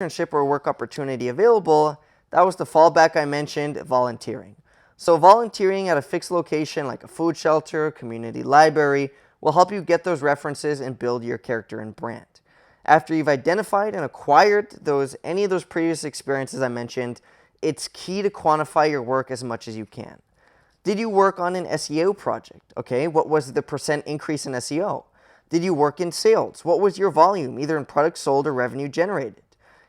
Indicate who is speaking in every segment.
Speaker 1: internship or work opportunity available, that was the fallback I mentioned, volunteering. So volunteering at a fixed location like a food shelter, community library, will help you get those references and build your character and brand. After you've identified and acquired any of those previous experiences I mentioned, it's key to quantify your work as much as you can. Did you work on an SEO project? Okay, what was the percent increase in SEO? Did you work in sales? What was your volume, either in products sold or revenue generated?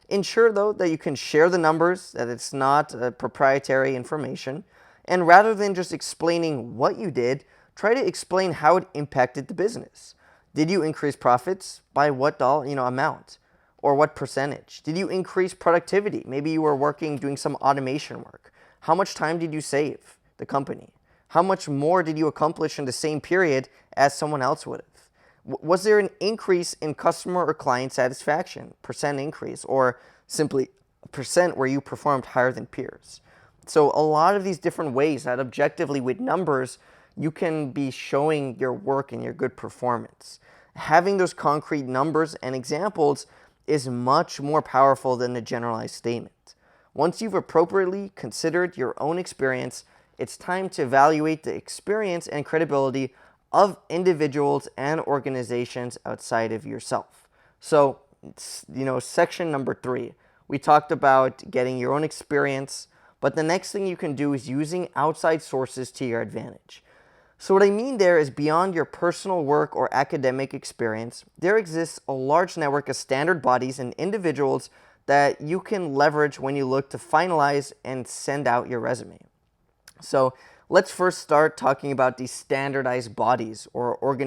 Speaker 1: Ensure, though, that you can share the numbers, that it's not proprietary information, and rather than just explaining what you did, try to explain how it impacted the business. Did you increase profits? By what amount? Or what percentage? Did you increase productivity? Maybe you were doing some automation work. How much time did you save the company? How much more did you accomplish in the same period as someone else would have? Was there an increase in customer or client satisfaction, percent increase, or simply a percent where you performed higher than peers? So a lot of these different ways that objectively with numbers, you can be showing your work and your good performance. Having those concrete numbers and examples is much more powerful than a generalized statement. Once you've appropriately considered your own experience, it's time to evaluate the experience and credibility of individuals and organizations outside of yourself. So, section number 3, we talked about getting your own experience, but the next thing you can do is using outside sources to your advantage. So what I mean there is beyond your personal work or academic experience, there exists a large network of standard bodies and individuals that you can leverage when you look to finalize and send out your resume. So let's first start talking about these standardized bodies or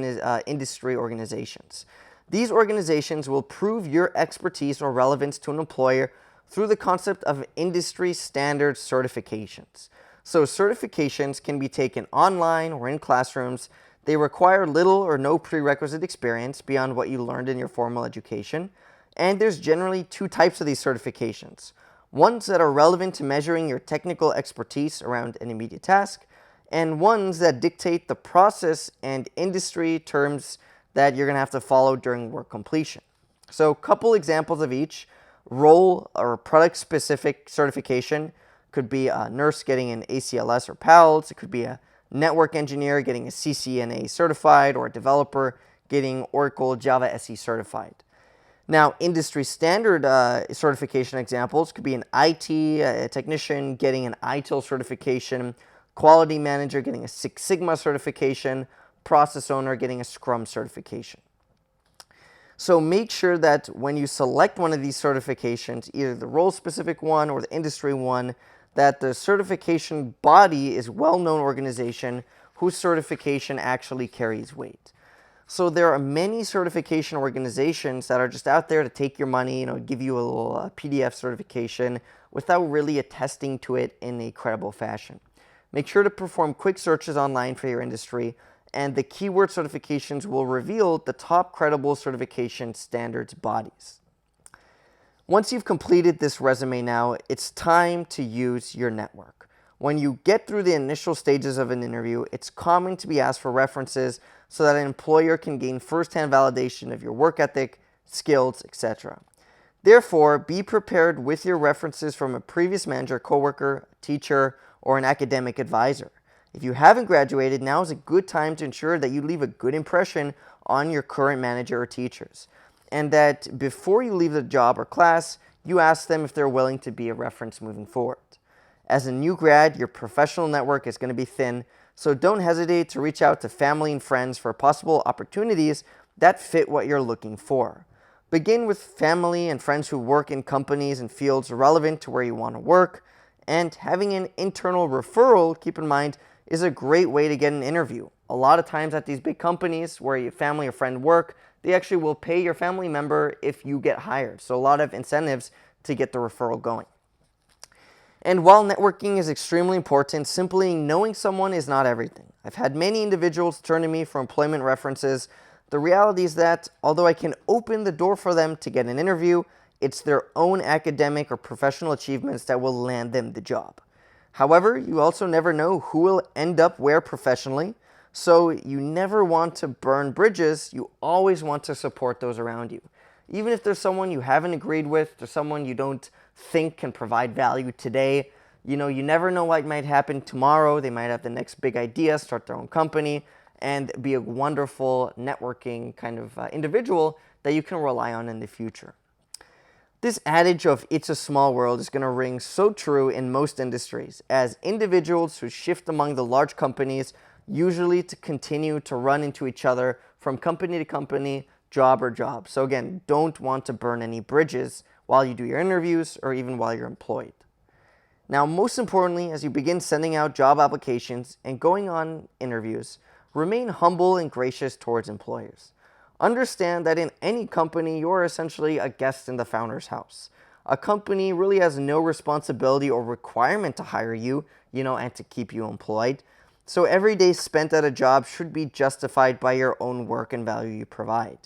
Speaker 1: industry organizations. These organizations will prove your expertise or relevance to an employer through the concept of industry standard certifications. So certifications can be taken online or in classrooms. They require little or no prerequisite experience beyond what you learned in your formal education. And there's generally 2 types of these certifications. Ones that are relevant to measuring your technical expertise around an immediate task, and ones that dictate the process and industry terms that you're going to have to follow during work completion. So a couple examples of each. Role or product-specific certification could be a nurse getting an ACLS or PALS. It could be a network engineer getting a CCNA certified, or a developer getting Oracle Java SE certified. Now, industry standard certification examples could be an IT technician getting an ITIL certification, quality manager getting a Six Sigma certification, process owner getting a Scrum certification. So make sure that when you select one of these certifications, either the role-specific one or the industry one, that the certification body is a well-known organization whose certification actually carries weight. So there are many certification organizations that are just out there to take your money, give you a little PDF certification without really attesting to it in a credible fashion. Make sure to perform quick searches online for your industry, and the keyword certifications will reveal the top credible certification standards bodies. Once you've completed this resume now, it's time to use your network. When you get through the initial stages of an interview, it's common to be asked for references so that an employer can gain first-hand validation of your work ethic, skills, etc. Therefore, be prepared with your references from a previous manager, coworker, teacher, or an academic advisor. If you haven't graduated, now is a good time to ensure that you leave a good impression on your current manager or teachers, and that before you leave the job or class, you ask them if they're willing to be a reference moving forward. As a new grad, your professional network is going to be thin, so don't hesitate to reach out to family and friends for possible opportunities that fit what you're looking for. Begin with family and friends who work in companies and fields relevant to where you want to work, and having an internal referral, keep in mind, is a great way to get an interview. A lot of times at these big companies where your family or friend work, they actually will pay your family member if you get hired. So a lot of incentives to get the referral going. And while networking is extremely important, simply knowing someone is not everything. I've had many individuals turn to me for employment references. The reality is that although I can open the door for them to get an interview, it's their own academic or professional achievements that will land them the job. However, you also never know who will end up where professionally, so you never want to burn bridges. You always want to support those around you. Even if there's someone you haven't agreed with, there's someone you don't think can provide value today, you never know what might happen tomorrow. They might have the next big idea, start their own company, and be a wonderful networking kind of individual that you can rely on in the future. This adage of "it's a small world" is going to ring so true in most industries, as individuals who shift among the large companies usually to continue to run into each other from company to company, job or job. So again, don't want to burn any bridges while you do your interviews or even while you're employed. Now, most importantly, as you begin sending out job applications and going on interviews, remain humble and gracious towards employers. Understand that in any company, you're essentially a guest in the founder's house. A company really has no responsibility or requirement to hire you, and to keep you employed. So every day spent at a job should be justified by your own work and value you provide.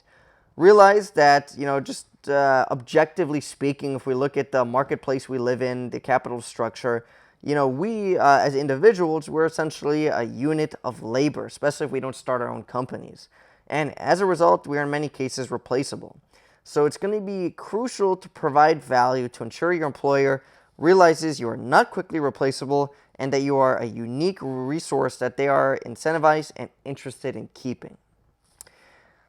Speaker 1: Realize that, just objectively speaking, if we look at the marketplace we live in, the capital structure, we as individuals, we're essentially a unit of labor, especially if we don't start our own companies. And as a result, we are in many cases replaceable. So it's going to be crucial to provide value to ensure your employer realizes you are not quickly replaceable and that you are a unique resource that they are incentivized and interested in keeping.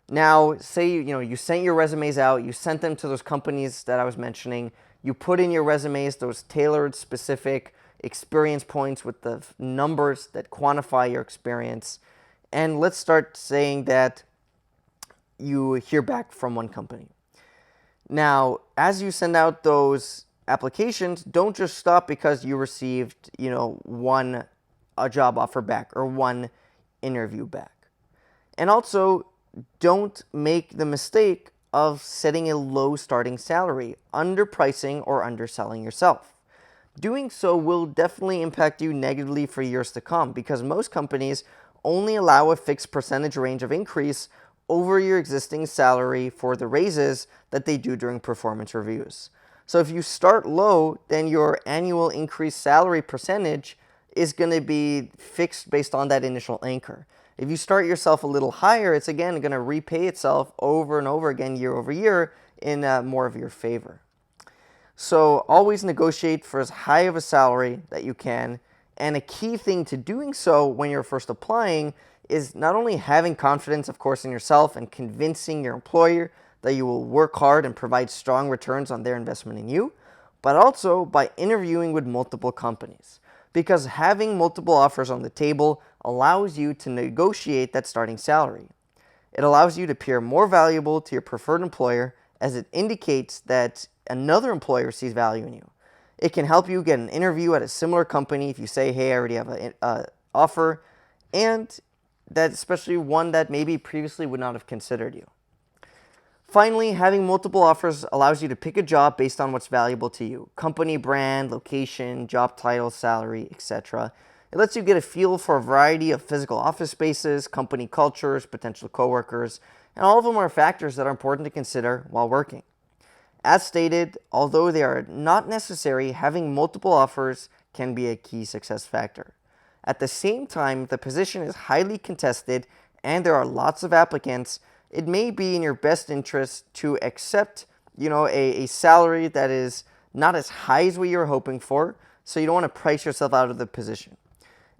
Speaker 1: Now, say you sent your resumes out, you sent them to those companies that I was mentioning, you put in your resumes those tailored, specific experience points with the numbers that quantify your experience, and let's start saying that you hear back from one company. Now, as you send out those applications, don't just stop because you received, a job offer back or one interview back. And also, don't make the mistake of setting a low starting salary, underpricing or underselling yourself. Doing so will definitely impact you negatively for years to come because most companies only allow a fixed percentage range of increase over your existing salary for the raises that they do during performance reviews. So if you start low, then your annual increased salary percentage is going to be fixed based on that initial anchor. If you start yourself a little higher, it's again going to repay itself over and over again year over year in more of your favor. So always negotiate for as high of a salary that you can. And a key thing to doing so when you're first applying is not only having confidence, of course, in yourself and convincing your employer that you will work hard and provide strong returns on their investment in you, but also by interviewing with multiple companies. Because having multiple offers on the table allows you to negotiate that starting salary. It allows you to appear more valuable to your preferred employer as it indicates that another employer sees value in you. It can help you get an interview at a similar company if you say, hey, I already have an offer, and that especially one that maybe previously would not have considered you. Finally, having multiple offers allows you to pick a job based on what's valuable to you. Company brand, location, job title, salary, etc. It lets you get a feel for a variety of physical office spaces, company cultures, potential coworkers, and all of them are factors that are important to consider while working. As stated, although they are not necessary, having multiple offers can be a key success factor. At the same time, if the position is highly contested and there are lots of applicants, it may be in your best interest to accept, a salary that is not as high as what you're hoping for, so you don't want to price yourself out of the position.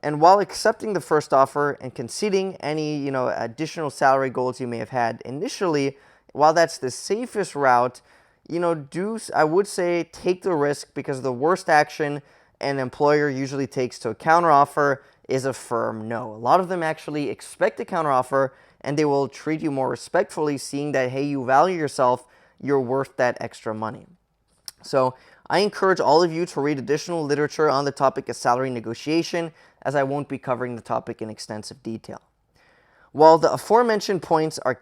Speaker 1: And while accepting the first offer and conceding any, additional salary goals you may have had initially, while that's the safest route, I would say take the risk, because the worst action an employer usually takes to a counteroffer is a firm no. A lot of them actually expect a counteroffer and they will treat you more respectfully, seeing that, hey, you value yourself, you're worth that extra money. So I encourage all of you to read additional literature on the topic of salary negotiation, as I won't be covering the topic in extensive detail. While the aforementioned points are